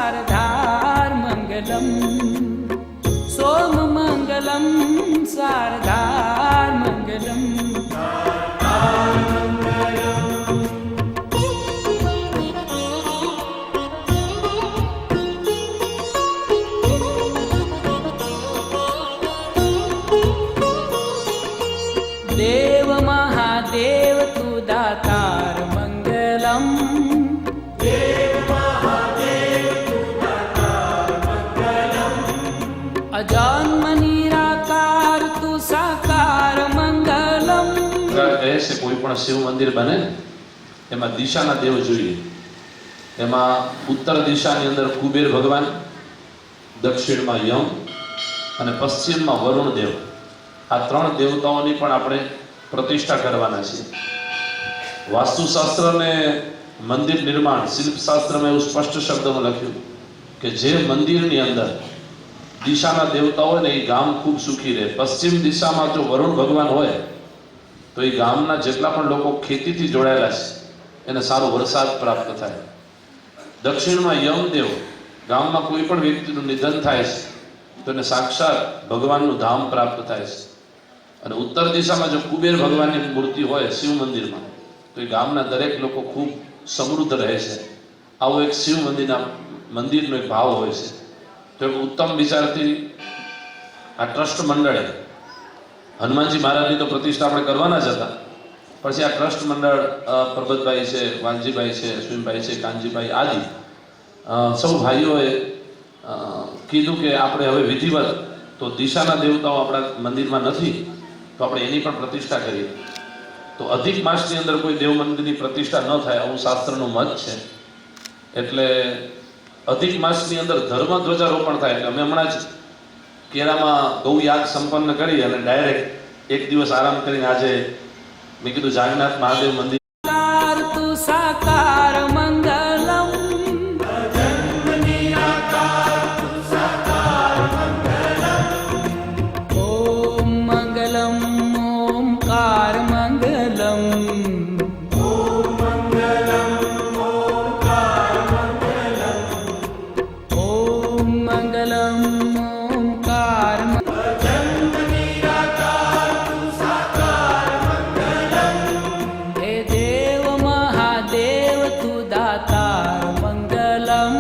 शारदार मंगलम सोम मंगलम शारदार मंगलम देव महादेव तू दातार मंगलम देव महादेव तू दातार मंगलम अजन्म निराकार तू साकार मंगलम। કહે છે કોઈ પણ શિવ મંદિર બને એમાં દિશાના દેવ જોઈએ। એમાં ઉત્તર દિશાની અંદર કુબેર ભગવાન, દક્ષિણમાં યમ અને પશ્ચિમમાં વરુણ દેવ, આ ત્રણ દેવતાઓની પણ આપણે પ્રતિષ્ઠા કરવાના છે। વાસ્તુશાસ્ત્ર અને મંદિર નિર્માણ શિલ્પશાસ્ત્રમાં એવું સ્પષ્ટ શબ્દમાં લખ્યું કે જે મંદિરની અંદર દિશાના દેવતા હોય ને એ ગામ ખૂબ સુખી રહે। પશ્ચિમ દિશામાં જો વરુણ ભગવાન હોય તો એ ગામના જેટલા પણ લોકો ખેતીથી જોડાયેલા છે એને સારો વરસાદ પ્રાપ્ત થાય। દક્ષિણમાં યમદેવ, ગામમાં કોઈ પણ વ્યક્તિનું નિધન થાય છે તો એને સાક્ષાત ભગવાનનું ધામ પ્રાપ્ત થાય છે। અને ઉત્તર દિશામાં જો કુબેર ભગવાનની મૂર્તિ હોય શિવ મંદિરમાં તો એ ગામના દરેક લોકો ખૂબ સમૃદ્ધ રહે છે। આવો એક શિવ મંદિરનો એક ભાવ હોય છે। તો એક ઉત્તમ વિચારથી આ ટ્રસ્ટ મંડળે હનુમાનજી મહારાજની તો પ્રતિષ્ઠા આપણે કરવાના જ હતા, પછી આ ટ્રસ્ટ મંડળ પરબતભાઈ છે, વાલજીભાઈ છે, અશ્વિનભાઈ છે, કાનજીભાઈ આદિ સૌ ભાઈઓએ કીધું કે આપણે હવે વિધિવત તો દિશાના દેવતાઓ આપણા મંદિરમાં નથી તો આપણે એની પણ પ્રતિષ્ઠા કરીએ। તો અધિક માસની અંદર કોઈ દેવ મંદિરની પ્રતિષ્ઠા ન થાય આવું શાસ્ત્રનું મત છે। એટલે અધિક માસની અંદર ધર્મ ધ્વજારોપણ થાય। એટલે અમે હમણાં જ કેરામાં ગૌ યાગ સંપન્ન કરી અને ડાયરેક્ટ એક દિવસ આરામ કરીને આજે મેં કીધું જાગન્નાથ મહાદેવ મંદિર तू साकार मंगलम ओम मंगलम ओमकार मंगलम ओम मंगलम ओमकार मंगलम ओम मंगलम ओमकार हे देव महादेव तू दातार मंगलम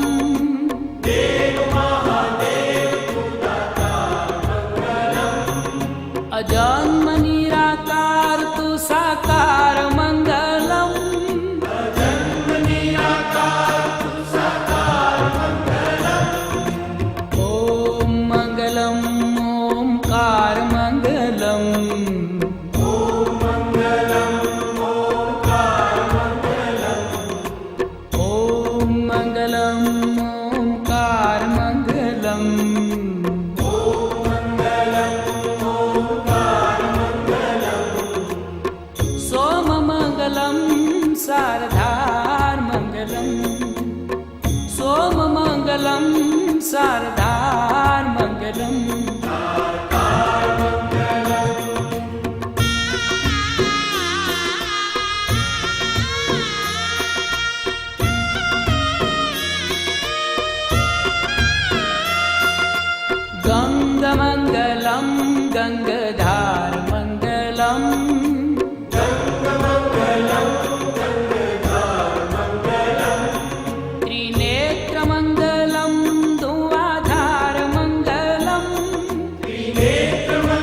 देव महादेव तू दातार मंगलम अजन्म निराकार तू साकार मंगलम अजन्म निराकार तू साकार मंगलम ओम मंगलम ओमकार मंगलम ओम मंगलम ओमकार मंगलम ओम मंगलम ओमकार मंगलम ओम मंगलम ओमकार मंगलम सोम मंगलम शारदार मंगलम सोम मंगलम शारदार मंगलम गंगमंगलम गंगधार मंगलम गंगमंगलम गंगधार मंगलम त्रिनेत्रमंगलम धुआधार मंगलम त्रिनेत्रमंगलम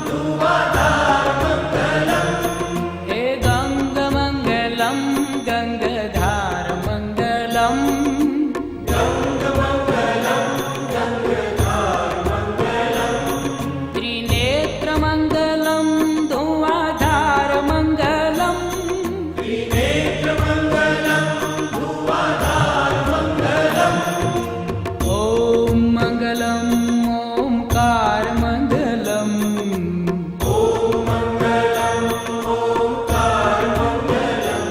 धुआधार मंगलम हे गंगमंगलम गंगधार मंगलम त्रिनेत्रमंगलम धुआधार मंगलम त्रिनेत्रमंगलम धुआधार मंगलम ओम मंगलम ओमकार मंगलम ओम मंगलम ओमकार मंगलम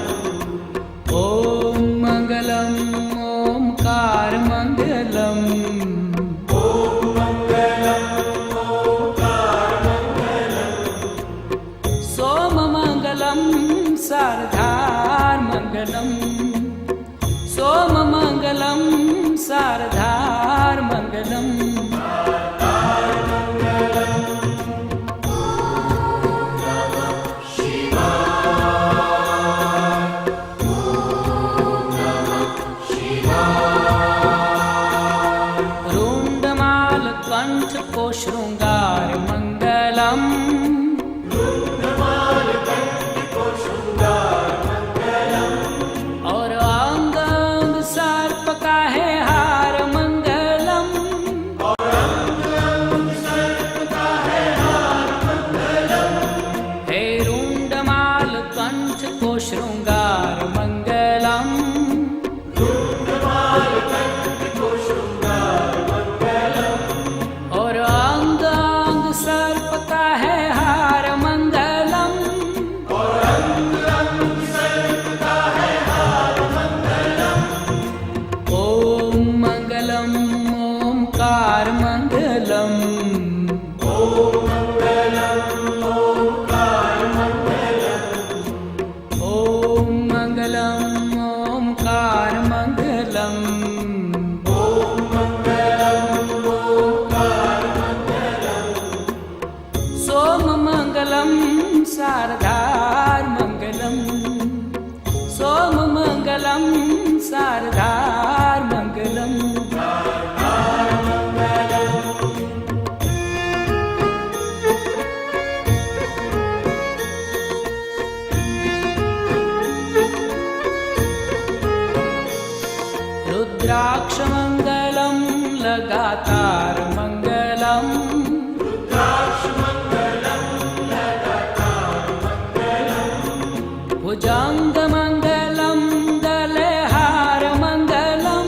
ओम मंगलम ओमकार मंगलम ओम मंगलम ओमकार मंगलम सोम मंगलम शारदार मंगलम सोम मंगलम शारदार मंगलम। रुंडमाल कंठ को श्रृंगार मंगलम। और अंग अंग सर्प का है हार मंगलम। हे रुंडमाल कंठ को श्रृंगार मंगलम। और अंग अंग सर्प का है हार मंगलम। ओम मंगलम ओमकार मंगलम। ओम मंगलम ओमकार मंगलम। सोम मंगलम शारदार मंगलम। सोम मंगलम शारदार मंगलम। रुद्राक्ष मंगलम लगातार मंगलम। भुजंग मंगलम गले हार मंगलम।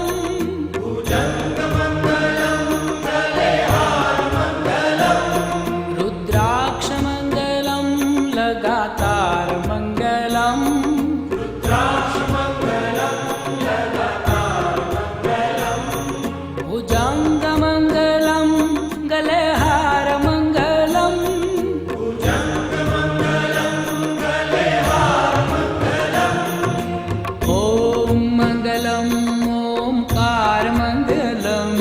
रुद्राक्ष मंगलम लगातार मंगलम। भुजंग मंगलम गले हार मंगलम। ओम मंगलम ओमकार मंगलम।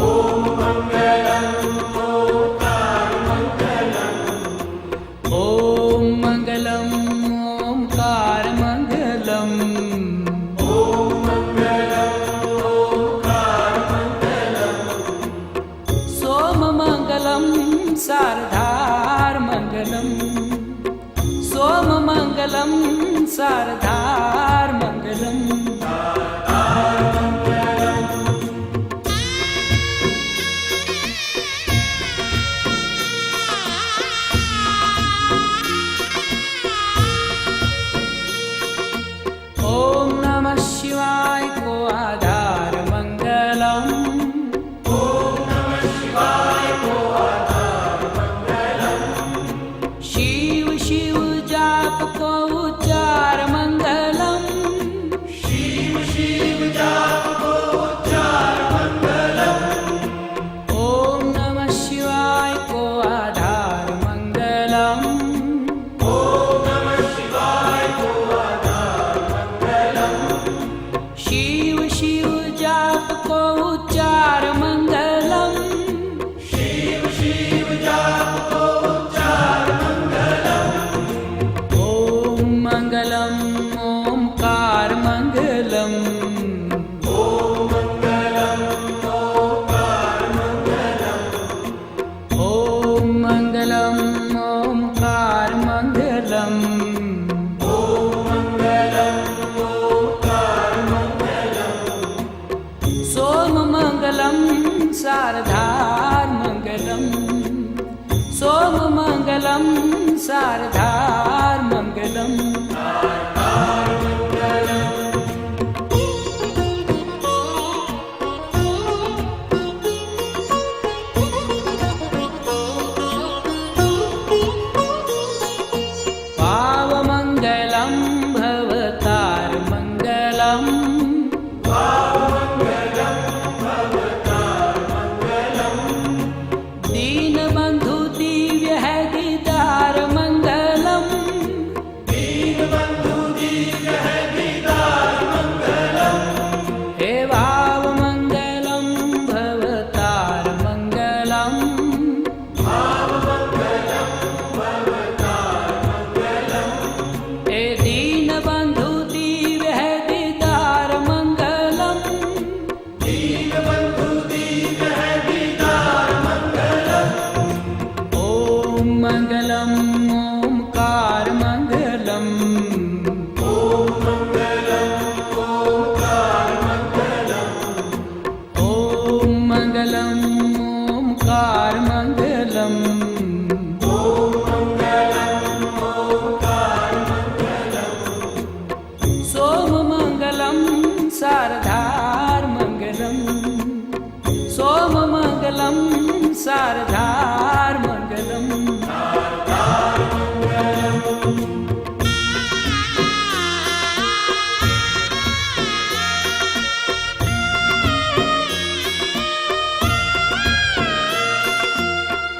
ओम मंगलम ओमकार मंगलम। सोम मंगलम शारदार मंगलम। सोम मंगलम शारदार मंगलम। ओम नमः शिवाय को आधार मंगलम। शिव शिव जाप को उच्चार मंगलम। ओम नमः शिवाय को आधार मंगलम। शिव शिव जाप को उच्चार मंगलम। ओम मंगलम ओमकार मंगलम। ओम मंगलम ओमकार मंगलम। सोम मंगलम शारदार मंगलम। सोम मंगलम शारदार मंगलम। पाव मंगलम भवतार मंगलम। दीन बंधु दिव्य है दीदार मंगलम। शारदार मंगलम।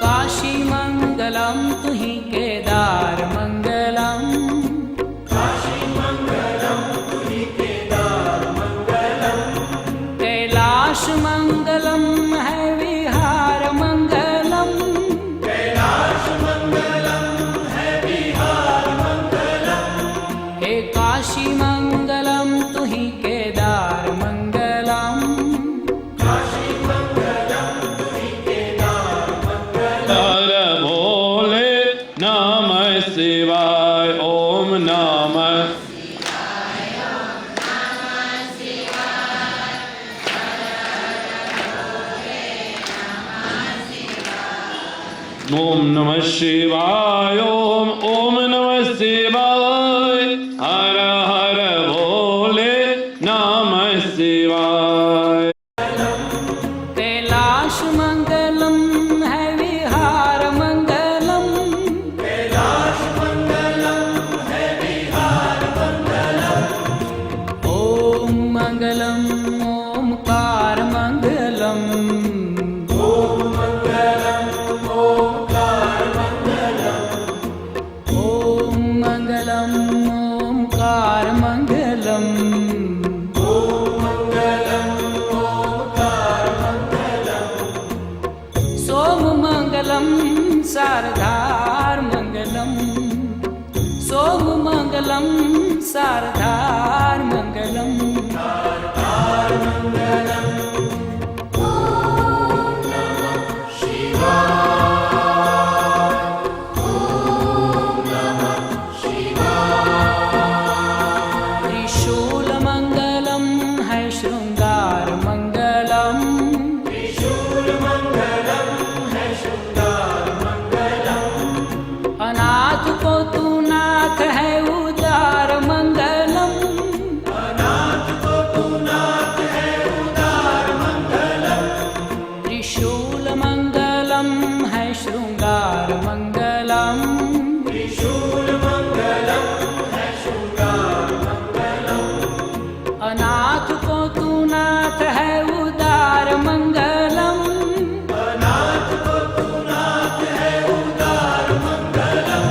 काशी मंगलम तुहि केदार मंगलम। काशी मंगलम तुहि केदार मंगलम। कैलाश मंगलम है विहार मंगलम। कैलाश मंगलम है विहार मंगलम। हे काशी मंगलम तुहि केदार मंगलम। काशी मंगलम तुहि केदार मंगलम। भोले नमः शिवाय ओम नमः ओम नमः शिवाय ओम नमः शिवाय हर हर भोले नमः शिवाय। कैलाश मंगलम है विहार मंगलम। कैलाश मंगलम है विहार मंगलम। ओम मंगलम ओमकार मंगलम। ओम मंगलम ओमकार मंगलम। ओम मंगलम ओमकार मंगलम। सोम मंगलम शारदार मंगलम। सोम मंगलम शारदार मंगलम। त्रिशूल मंगलम है श्रृंगार मंगलम। त्रिशूल मंगलम है श्रृंगार मंगलम। अनाथ को तू नाथ है उदार मंगलम। अनाथ को तू नाथ है उदार मंगलम। त्रिशूल मंगलम है श्रृंगार मंगलम। त्रिशूल मंगलम है श्रृंगार मंगलम। अनाथ को तू नाथ है उदार मंगलम। अनाथ को तू नाथ है उदार मंगलम।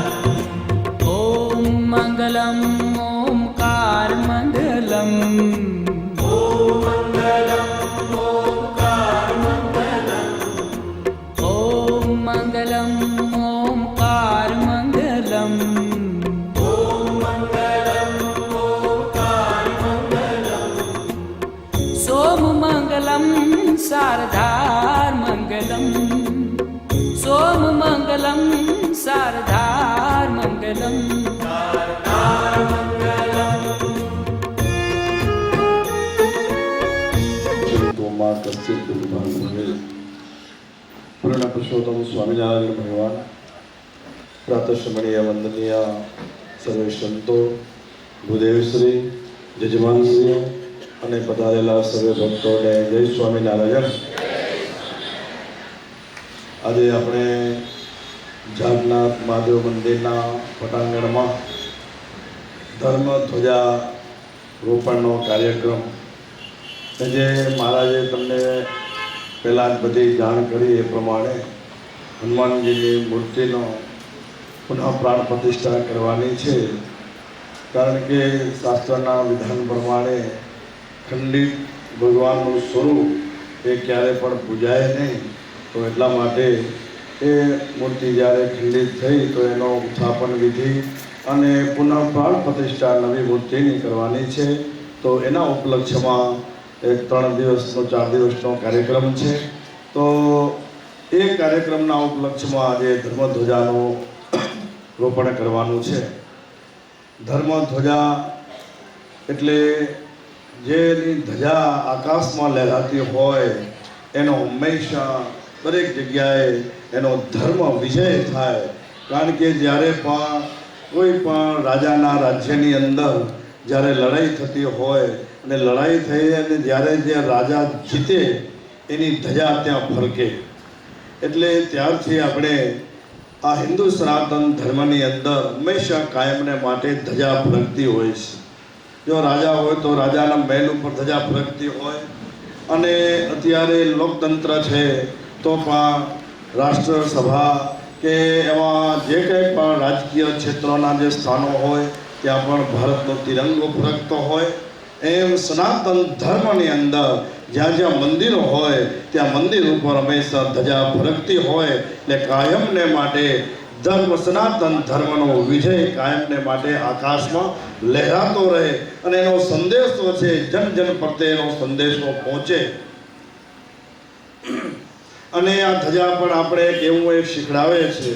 ओम मंगलम ओमकार मंगलम। ओम मंगलम ओमकार मंगलम। ओम मंगलम ओमकार मंगलम। ओम मंगलम ओमकार मंगलम। सोम मंगलम शारदार मंगलम। सोम मंगलम शारदार मंगलम। પૂર્ણ પુરુષોત્તમ સ્વામિનારાયણ ભગવાન, પ્રાતઃશ્રમણીય વંદનીય સર્વે સંતો, ભૂદેવશ્રી, જજમાનશ્રીઓ અને પધારેલા સર્વે ભક્તોને જય સ્વામિનારાયણ. આજે આપણે જાગનાથ મહાદેવ મંદિરના પટાંગણમાં ધર્મ ધ્વજા રોપણનો કાર્યક્રમ જે મહારાજે તમને પહેલાં જ બધી જાણ કરી એ પ્રમાણે હનુમાનજીની મૂર્તિનો પુનઃ પ્રાણ પ્રતિષ્ઠા કરવાની છે. કારણ કે શાસ્ત્રના વિધાન પ્રમાણે ખંડિત ભગવાનનું સ્વરૂપ એ ક્યારે પણ પૂજાય નહીં. તો એટલા માટે એ મૂર્તિ જ્યારે ખંડિત થઈ તો એનો ઉત્થાપન વિધિ અને પુનઃ પ્રાણ પ્રતિષ્ઠા નવી મૂર્તિની કરવાની છે. તો એના ઉપલક્ષ્યમાં એક 3 દિવસનો 4 દિવસનો કાર્યક્રમ છે. તો એ કાર્યક્રમના ઉપલક્ષ્યમાં આજે ધર્મધ્વજાનું રોપણ કરવાનું છે. ધર્મધ્વજા એટલે જેની ધજા આકાશમાં લહેરાતી હોય એનો હંમેશા દરેક જગ્યાએ એનો ધર્મ વિજય થાય. કારણ કે જ્યારે પણ કોઈ પણ રાજાના રાજ્યની અંદર જ્યારે લડાઈ થતી હોય અને લડાઈ થઈ અને જ્યારે જે રાજા જીતે એની ધજા ત્યાં ફરકે. એટલે ત્યારથી આપણે આ હિન્દુ સનાતન ધર્મની અંદર હંમેશા કાયમને માટે ધજા ફરકતી હોય છે. જો રાજા હોય તો રાજાના મહેલ ઉપર ધજા ફરકતી હોય, અને અત્યારે લોકતંત્ર છે તો પણ રાષ્ટ્રસભા કે એમાં જે કંઈ પણ રાજકીય ક્ષેત્રોના જે સ્થાનો હોય ત્યાં પણ ભારતનો તિરંગો ફરકતો હોય. એમ સનાતન ધર્મની અંદર જ્યાં જ્યાં મંદિરો હોય ત્યાં મંદિર ઉપર હંમેશા ધજા ફરકતી હોય. એટલે કાયમને માટે સનાતન ધર્મનો વિજય કાયમને માટે આકાશમાં લહેરાતો રહે અને એનો સંદેશો છે જન જન પ્રત્યે એનો સંદેશો પહોંચે. અને આ ધજા પણ આપણે કેવું એક શીખડાવે છે.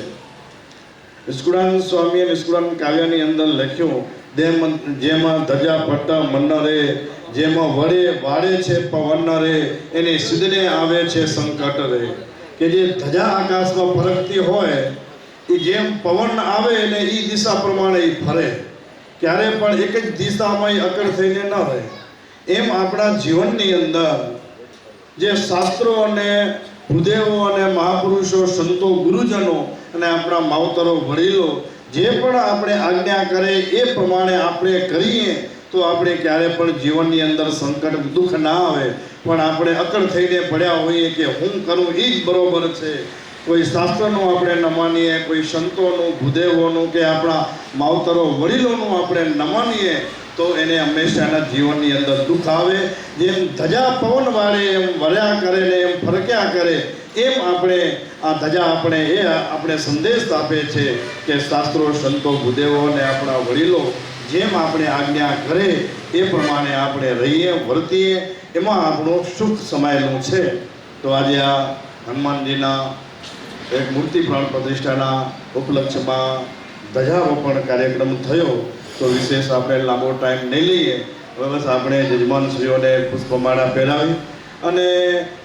નિષ્કુળાનંદ સ્વામીએ નિષ્કુળાનંદ કાવ્યની અંદર લખ્યું, જેમાં ધજા પટ્ટા મન રે, જેમાં વડે વાડે છે પવન રે, એની સિદ્ધને આવે છે સંકટ રે. કે જે ધજા આકાશમાં ફરકતી હોય એ જેમ પવન આવે ને એ દિશા પ્રમાણે એ ફરે, ક્યારે પણ એક જ દિશામાં અકળ થઈને ન રહે. એમ આપણા જીવનની અંદર જે શાસ્ત્રો અને ભૂદેવો અને મહાપુરુષો, સંતો, ગુરુજનો અને આપણા માવતરો, વડીલો જે પણ આપણે આજ્ઞા કરે એ પ્રમાણે આપણે કરીએ તો આપણે ક્યારે પણ જીવનની અંદર સંકટ દુઃખ ના આવે. પણ આપણે અકળ થઈને પડ્યા હોઈએ કે હું કરું એ જ બરોબર છે, કોઈ શાસ્ત્રનું આપણે ન માનીએ, કોઈ સંતોનું, ભૂદેવોનું કે આપણા માવતરો, વડીલોનું આપણે ન માનીએ તો એને હંમેશા એના જીવનની અંદર દુઃખ આવે. જેમ ધજા પવન વાળે એમ વળ્યા કરે ને એમ ફરક્યા કરે, એમ આપણે આ ધજા આપણે સંદેશ આપે છે કે શાસ્ત્રો, સંતો, ભૂદેવો અને આપણા વડીલો જેમ આપણે આજ્ઞા કરે એ પ્રમાણે આપણે રહીએ, વર્તીએ, એમાં આપણું સુખ સમાયેલું છે. તો આજે આ હનુમાનજીના એક મૂર્તિ પ્રાણ પ્રતિષ્ઠાના ઉપલક્ષ્યમાં ધજારોપણ કાર્યક્રમ થયો. તો વિશેષ આપણે લાંબો ટાઈમ નહીં લઈએ, બસ આપણે યજમાનશ્રીઓને પુષ્પમાળા પહેરાવી અને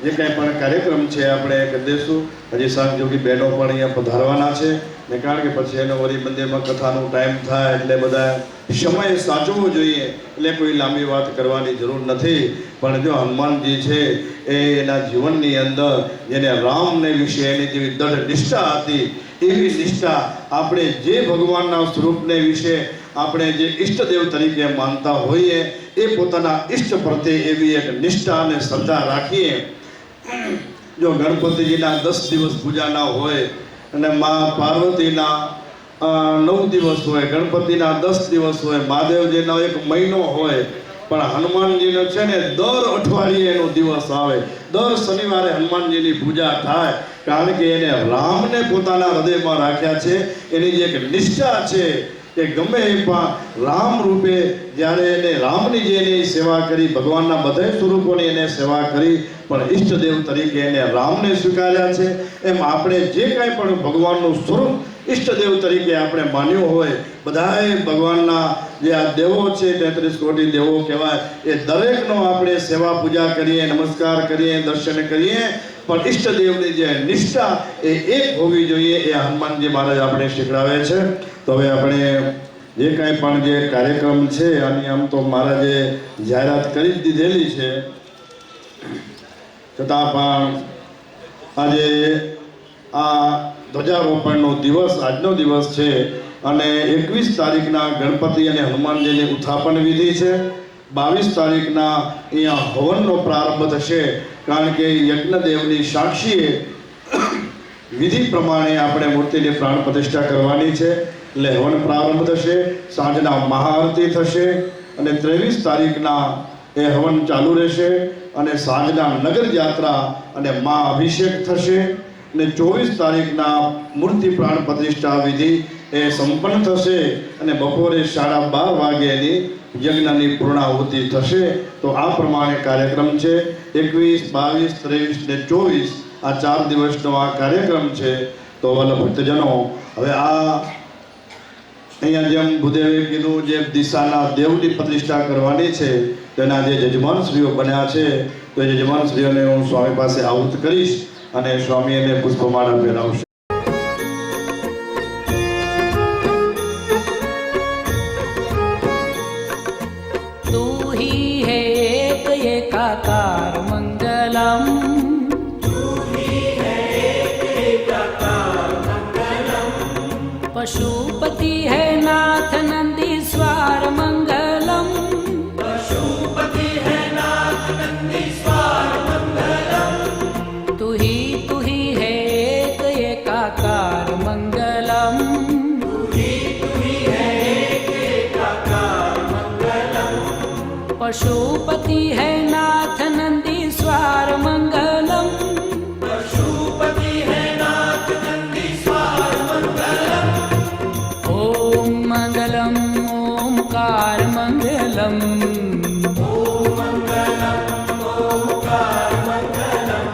જે કંઈ પણ કાર્યક્રમ છે આપણે કરી દઈશું. હજી સાંજયોગી બહેનો પણ અહીંયા પધારવાના છે ને, કારણ કે પછી એનો વળી મંદિરમાં કથાનો ટાઈમ થાય એટલે બધા સમય સાચવવો જોઈએ, એટલે કોઈ લાંબી વાત કરવાની જરૂર નથી. પણ જો હનુમાનજી છે એ એના જીવનની અંદર જેને રામને વિશે એની જેવી દૃઢ નિષ્ઠા હતી એવી નિષ્ઠા આપણે જે ભગવાનના સ્વરૂપને વિશે આપણે જે ઈષ્ટદેવ તરીકે માનતા હોઈએ એ પોતાના ઈષ્ટ પ્રત્યે એવી એક નિષ્ઠા અને શ્રદ્ધા રાખીએ. જો ગણપતિજીના 10 દિવસ પૂજાના હોય અને મા પાર્વતીના 9 દિવસ હોય, ગણપતિના 10 દિવસ હોય, મહાદેવજીનો 1 મહિનો હોય, પણ હનુમાનજીનો છે ને દર અઠવાડિયે એનો દિવસ આવે, દર શનિવારે હનુમાનજીની પૂજા થાય. કારણ કે એને રામને પોતાના હૃદયમાં રાખ્યા છે. એની જે એક નિષ્ઠા છે કે ગમે એ પણ રામ રૂપે જ્યારે એને રામની જે એની સેવા કરી, ભગવાનના બધા સ્વરૂપોની એને સેવા કરી, પણ ઈષ્ટદેવ તરીકે એને રામને સ્વીકાર્યા છે. એમ આપણે જે કાંઈ પણ ભગવાનનું સ્વરૂપ ઈષ્ટદેવ તરીકે આપણે માન્યું હોય, બધાએ ભગવાનના જે આ દેવો છે 33 કોટી દેવો કહેવાય, એ દરેકનો આપણે સેવા પૂજા કરીએ, નમસ્કાર કરીએ, દર્શન કરીએ, પણ ઈષ્ટદેવની જે નિષ્ઠા એ એક હોવી જોઈએ. એ હનુમાનજી મહારાજ આપણે શીખડાવે છે. તો હવે આપણે જે કાંઈ પણ જે કાર્યક્રમ છે આની આમ તો મહારાજે જાહેરાત કરી જ દીધેલી છે, છતાં પણ આજે આ ધ્વજારોપણનો દિવસ આજનો દિવસ છે અને 21 તારીખના ગણપતિ અને હનુમાનજીની ઉત્થાપન વિધિ છે. 22 તારીખના અહીંયા હવનનો પ્રારંભ થશે, કારણ કે યજ્ઞદેવની સાક્ષીએ વિધિ પ્રમાણે આપણે મૂર્તિની પ્રાણ પ્રતિષ્ઠા કરવાની છે. એટલે હવન પ્રારંભ થશે, સાંજના મહાઆરતી થશે અને 23 તારીખના એ હવન ચાલુ રહેશે અને સાંજના નગર યાત્રા અને મહા અભિષેક થશે અને 24 તારીખના મૂર્તિ પ્રાણ પ્રતિષ્ઠા વિધિ એ સંપન્ન થશે અને બપોરે 12:30 વાગ્યેની યજ્ઞની પૂર્ણાહુતિ થશે. તો આ પ્રમાણે કાર્યક્રમ છે. 21, 22, 23 ને 24 આ 4 દિવસનો આ કાર્યક્રમ છે. તો વલ્લભ ભક્તજનો, હવે આ અહીંયા જેમ ભૂદેવે કીધું, જે દિશાના દેવની પ્રતિષ્ઠા કરવાની છે તેના જે યજમાનશ્રીઓ બન્યા છે તો યજમાનશ્રીઓને હું સ્વામી પાસે આહુત કરીશ અને સ્વામી એને પુષ્પમાળા પહેરાવશે. तू ही है एक एकाकार मंगलम, तू ही है एक पशुपति है नाथ नंदीश्वर मंगलम, पशुपति है नाथ नंदीश्वर मंगलम, तू ही है एक एकाकार मंगलम, तू ही है एक एकाकार मंगलम, पशुपति है नाथ नंदीश्वर मंगलम, पशुपति है नाथ नंदीश्वर मंगलम, ओम मंगलम ओमकार मंगलम, ओम मंगलम ओमकार मंगलम,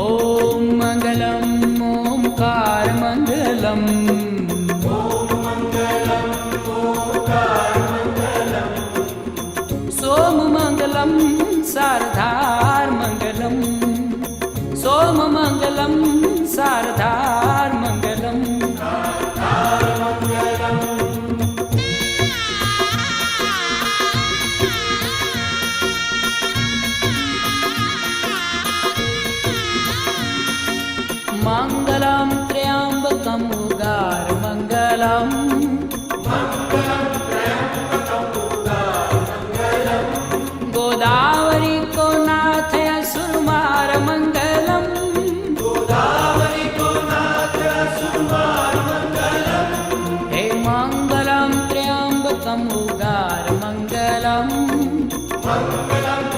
ओम मंगलम ओमकार मंगलम, ओम मंगलम ओमकार मंगलम, सोम मंगलम शारदार मंगलम, सोम मंगलम शारदार मंगलम, मंगलम त्र्यंबकम उगार मंगलम, गोदावरी को नाथ असुरमार मंगलम, गोदावरी को नाथ असुरमार मंगलम, हे मंगलम त्र्यंबकम उगार मंगलम, मंगलम